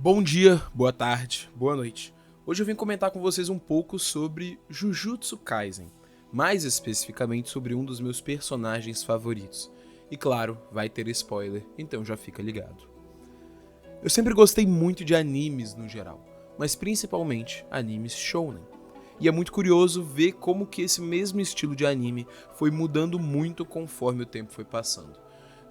Bom dia, boa tarde, boa noite. Hoje eu vim comentar com vocês um pouco sobre Jujutsu Kaisen, mais especificamente sobre um dos meus personagens favoritos. E claro, vai ter spoiler, então já fica ligado. Eu sempre gostei muito de animes no geral, mas principalmente animes shounen. E é muito curioso ver como que esse mesmo estilo de anime foi mudando muito conforme o tempo foi passando.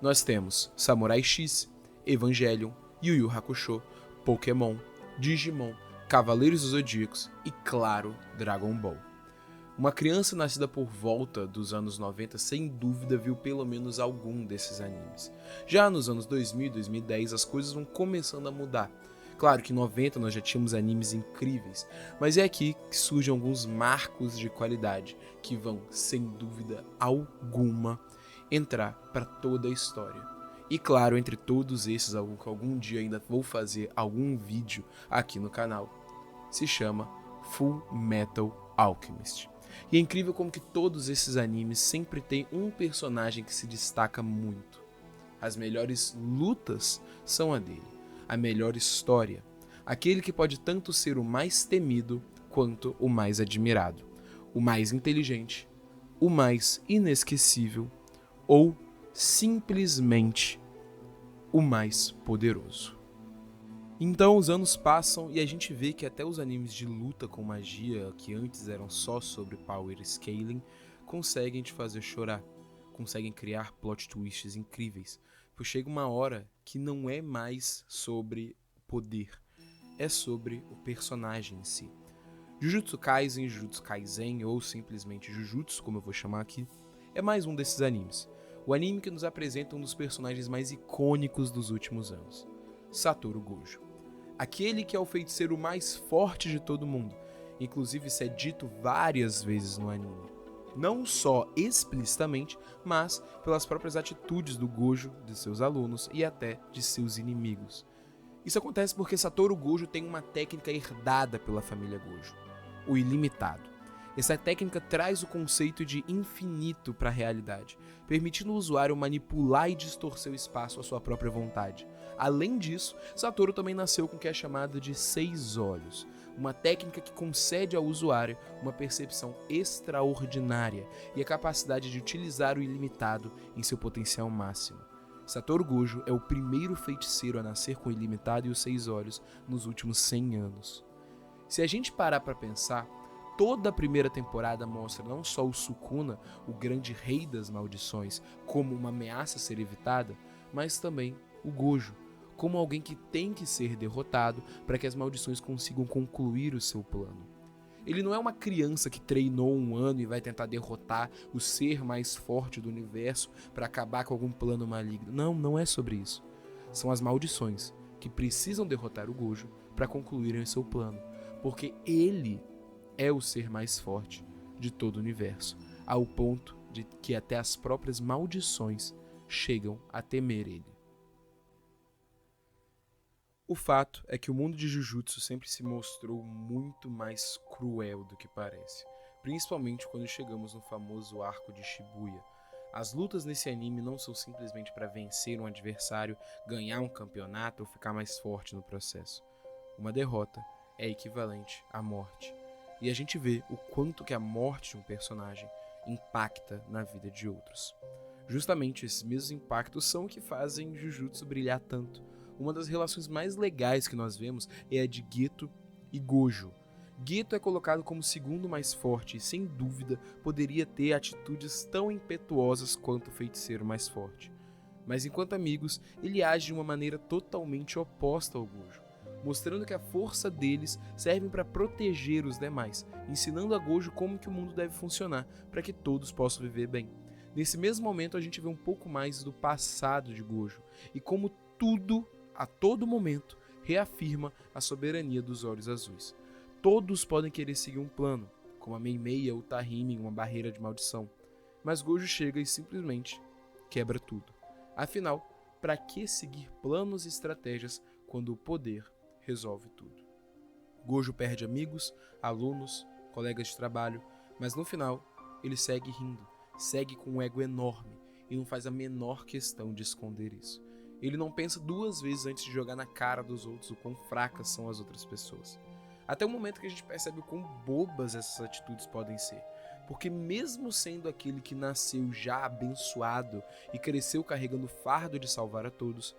Nós temos Samurai X, Evangelion, Yu Yu Hakusho, Pokémon, Digimon, Cavaleiros dos Zodíacos e, claro, Dragon Ball. Uma criança nascida por volta dos anos 90 sem dúvida viu pelo menos algum desses animes. Já nos anos 2000 e 2010 as coisas vão começando a mudar. Claro que em 90 nós já tínhamos animes incríveis, mas é aqui que surgem alguns marcos de qualidade que vão, sem dúvida alguma, entrar para toda a história. E claro, entre todos esses, algo que algum dia ainda vou fazer algum vídeo aqui no canal, se chama Full Metal Alchemist. E é incrível como que todos esses animes sempre têm um personagem que se destaca muito. As melhores lutas são a dele, a melhor história, aquele que pode tanto ser o mais temido quanto o mais admirado, o mais inteligente, o mais inesquecível ou simplesmente o mais poderoso. Então os anos passam e a gente vê que até os animes de luta com magia, que antes eram só sobre power scaling, conseguem te fazer chorar, conseguem criar plot twists incríveis, pois chega uma hora que não é mais sobre poder, é sobre o personagem em si. Jujutsu Kaisen, Jujutsu Kaisen ou simplesmente Jujutsu, como eu vou chamar aqui, é mais um desses animes. O anime que nos apresenta um dos personagens mais icônicos dos últimos anos, Satoru Gojo. Aquele que é o feiticeiro mais forte de todo mundo, inclusive isso é dito várias vezes no anime. Não só explicitamente, mas pelas próprias atitudes do Gojo, de seus alunos e até de seus inimigos. Isso acontece porque Satoru Gojo tem uma técnica herdada pela família Gojo, o ilimitado. Essa técnica traz o conceito de infinito para a realidade, permitindo o usuário manipular e distorcer o espaço à sua própria vontade. Além disso, Satoru também nasceu com o que é chamado de 6 olhos, uma técnica que concede ao usuário uma percepção extraordinária e a capacidade de utilizar o ilimitado em seu potencial máximo. Satoru Gojo é o primeiro feiticeiro a nascer com o ilimitado e os 6 olhos nos últimos 100 anos. Se a gente parar para pensar, toda a primeira temporada mostra não só o Sukuna, o grande rei das maldições, como uma ameaça a ser evitada, mas também o Gojo, como alguém que tem que ser derrotado para que as maldições consigam concluir o seu plano. Ele não é uma criança que treinou um ano e vai tentar derrotar o ser mais forte do universo para acabar com algum plano maligno. Não, não é sobre isso. São as maldições que precisam derrotar o Gojo para concluírem o seu plano, porque ele é o ser mais forte de todo o universo, ao ponto de que até as próprias maldições chegam a temer ele. O fato é que o mundo de Jujutsu sempre se mostrou muito mais cruel do que parece, principalmente quando chegamos no famoso arco de Shibuya. As lutas nesse anime não são simplesmente para vencer um adversário, ganhar um campeonato ou ficar mais forte no processo. Uma derrota é equivalente à morte. E a gente vê o quanto que a morte de um personagem impacta na vida de outros. Justamente esses mesmos impactos são o que fazem Jujutsu brilhar tanto. Uma das relações mais legais que nós vemos é a de Geto e Gojo. Geto é colocado como o segundo mais forte e, sem dúvida, poderia ter atitudes tão impetuosas quanto o feiticeiro mais forte. Mas enquanto amigos, ele age de uma maneira totalmente oposta ao Gojo, mostrando que a força deles serve para proteger os demais, ensinando a Gojo como que o mundo deve funcionar para que todos possam viver bem. Nesse mesmo momento a gente vê um pouco mais do passado de Gojo e como tudo, a todo momento, reafirma a soberania dos Olhos Azuis. Todos podem querer seguir um plano, como a Mei-Mei ou Tahime em uma barreira de maldição, mas Gojo chega e simplesmente quebra tudo. Afinal, para que seguir planos e estratégias quando o poder resolve tudo? Gojo perde amigos, alunos, colegas de trabalho, mas no final ele segue rindo, segue com um ego enorme e não faz a menor questão de esconder isso. Ele não pensa duas vezes antes de jogar na cara dos outros o quão fracas são as outras pessoas. Até o momento que a gente percebe o quão bobas essas atitudes podem ser. Porque mesmo sendo aquele que nasceu já abençoado e cresceu carregando o fardo de salvar a todos,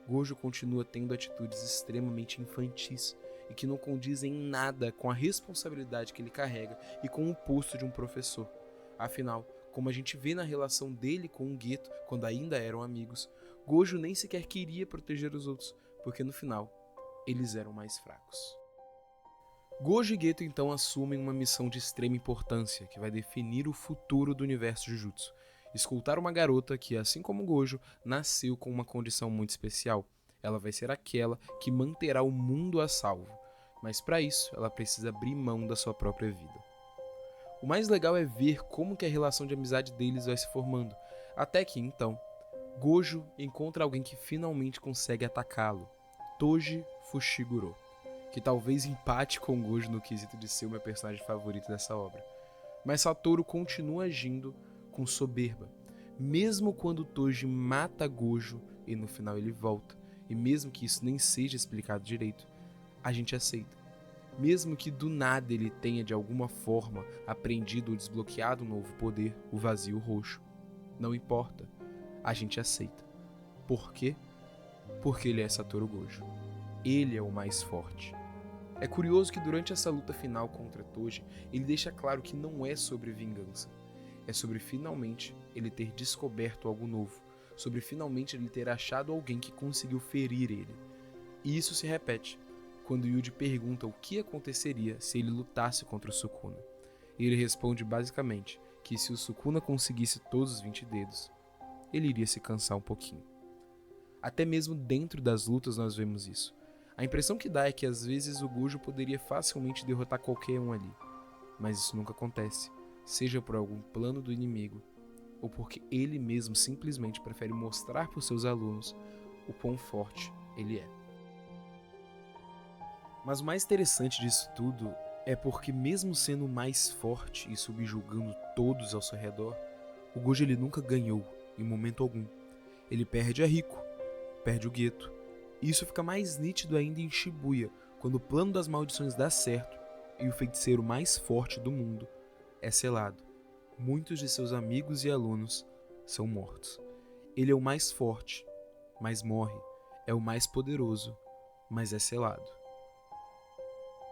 Gojo continua tendo atitudes extremamente infantis e que não condizem em nada com a responsabilidade que ele carrega e com o posto de um professor. Afinal, como a gente vê na relação dele com o Geto quando ainda eram amigos, Gojo nem sequer queria proteger os outros, porque no final, eles eram mais fracos. Gojo e Geto então assumem uma missão de extrema importância que vai definir o futuro do universo Jujutsu. Escoltar uma garota que, assim como Gojo, nasceu com uma condição muito especial. Ela vai ser aquela que manterá o mundo a salvo, mas para isso ela precisa abrir mão da sua própria vida. O mais legal é ver como que a relação de amizade deles vai se formando, até que então, Gojo encontra alguém que finalmente consegue atacá-lo, Toji Fushiguro, que talvez empate com Gojo no quesito de ser o meu personagem favorito dessa obra. Mas Satoru continua agindo com soberba, mesmo quando Toji mata Gojo e no final ele volta, e mesmo que isso nem seja explicado direito, a gente aceita. Mesmo que do nada ele tenha de alguma forma aprendido ou desbloqueado um novo poder, o vazio roxo. Não importa, a gente aceita. Por quê? Porque ele é Satoru Gojo. Ele é o mais forte. É curioso que durante essa luta final contra Toji, ele deixa claro que não é sobre vingança. É sobre finalmente ele ter descoberto algo novo, sobre finalmente ele ter achado alguém que conseguiu ferir ele. E isso se repete quando Yuji pergunta o que aconteceria se ele lutasse contra o Sukuna. E ele responde basicamente que se o Sukuna conseguisse todos os 20 dedos, ele iria se cansar um pouquinho. Até mesmo dentro das lutas nós vemos isso. A impressão que dá é que às vezes o Gojo poderia facilmente derrotar qualquer um ali, mas isso nunca acontece, seja por algum plano do inimigo, ou porque ele mesmo simplesmente prefere mostrar para os seus alunos o quão forte ele é. Mas o mais interessante disso tudo é porque mesmo sendo o mais forte e subjugando todos ao seu redor, o Gojo ele nunca ganhou, em momento algum. Ele perde a Riko, perde o Geto, e isso fica mais nítido ainda em Shibuya, quando o plano das maldições dá certo e o feiticeiro mais forte do mundo é selado. Muitos de seus amigos e alunos são mortos. Ele é o mais forte, mas morre. É o mais poderoso, mas é selado.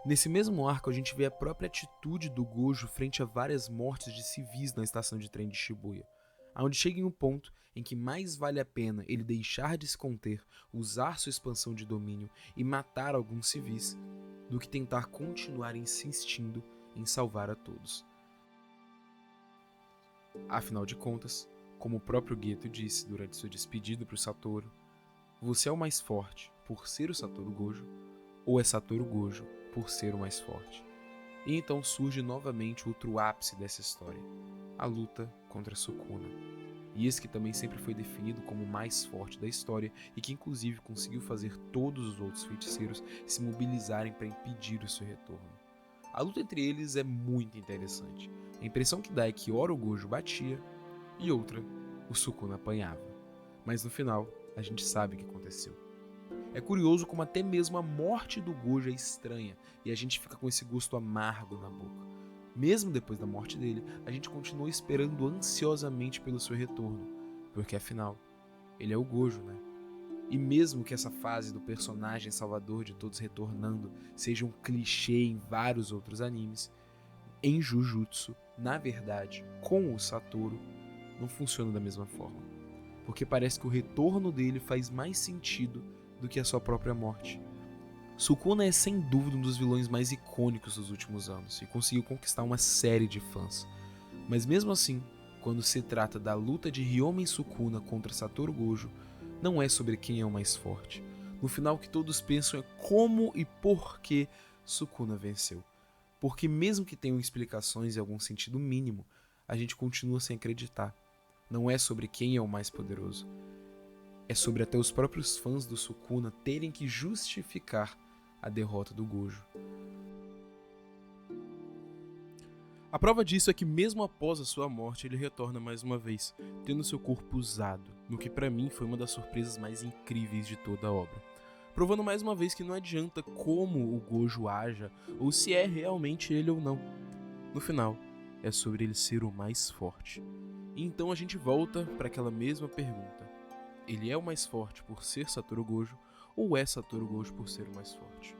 Nesse mesmo arco, a gente vê a própria atitude do Gojo frente a várias mortes de civis na estação de trem de Shibuya, onde chega em um ponto em que mais vale a pena ele deixar de se conter, usar sua expansão de domínio e matar alguns civis, do que tentar continuar insistindo em salvar a todos. Afinal de contas, como o próprio Geto disse durante sua despedida para o Satoru, você é o mais forte por ser o Satoru Gojo, ou é Satoru Gojo por ser o mais forte? E então surge novamente outro ápice dessa história, a luta contra Sukuna. E esse que também sempre foi definido como o mais forte da história e que inclusive conseguiu fazer todos os outros feiticeiros se mobilizarem para impedir o seu retorno. A luta entre eles é muito interessante. A impressão que dá é que ora o Gojo batia e outra o Sukuna apanhava. Mas no final, a gente sabe o que aconteceu. É curioso como até mesmo a morte do Gojo é estranha e a gente fica com esse gosto amargo na boca. Mesmo depois da morte dele, a gente continua esperando ansiosamente pelo seu retorno, porque afinal, ele é o Gojo, né? E mesmo que essa fase do personagem salvador de todos retornando seja um clichê em vários outros animes, em Jujutsu, na verdade, com o Satoru, não funciona da mesma forma. Porque parece que o retorno dele faz mais sentido do que a sua própria morte. Sukuna é sem dúvida um dos vilões mais icônicos dos últimos anos e conseguiu conquistar uma série de fãs. Mas mesmo assim, quando se trata da luta de Ryomen Sukuna contra Satoru Gojo, não é sobre quem é o mais forte. No final, o que todos pensam é como e por que Sukuna venceu. Porque mesmo que tenham explicações em algum sentido mínimo, a gente continua sem acreditar. Não é sobre quem é o mais poderoso. É sobre até os próprios fãs do Sukuna terem que justificar a derrota do Gojo. A prova disso é que mesmo após a sua morte, ele retorna mais uma vez, tendo seu corpo usado, no que pra mim foi uma das surpresas mais incríveis de toda a obra. Provando mais uma vez que não adianta como o Gojo haja, ou se é realmente ele ou não. No final, é sobre ele ser o mais forte. E então a gente volta para aquela mesma pergunta. Ele é o mais forte por ser Satoru Gojo, ou é Satoru Gojo por ser o mais forte?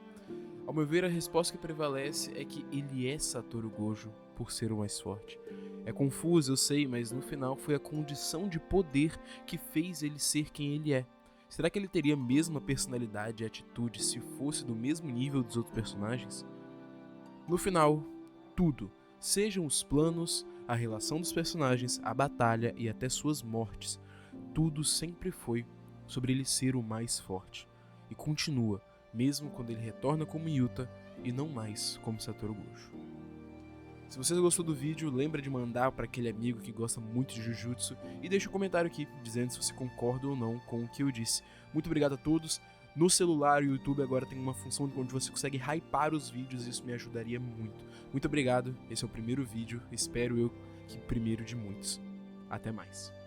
Ao meu ver, a resposta que prevalece é que ele é Satoru Gojo por ser o mais forte. É confuso, eu sei, mas no final foi a condição de poder que fez ele ser quem ele é. Será que ele teria a mesma personalidade e atitude se fosse do mesmo nível dos outros personagens? No final, tudo, sejam os planos, a relação dos personagens, a batalha e até suas mortes, tudo sempre foi sobre ele ser o mais forte. E continua, mesmo quando ele retorna como Yuta e não mais como Satoru Gojo. Se você gostou do vídeo, lembra de mandar para aquele amigo que gosta muito de Jujutsu e deixa um comentário aqui dizendo se você concorda ou não com o que eu disse. Muito obrigado a todos. No celular, o YouTube agora tem uma função onde você consegue hypar os vídeos e isso me ajudaria muito. Muito obrigado, esse é o primeiro vídeo, espero eu que primeiro de muitos. Até mais.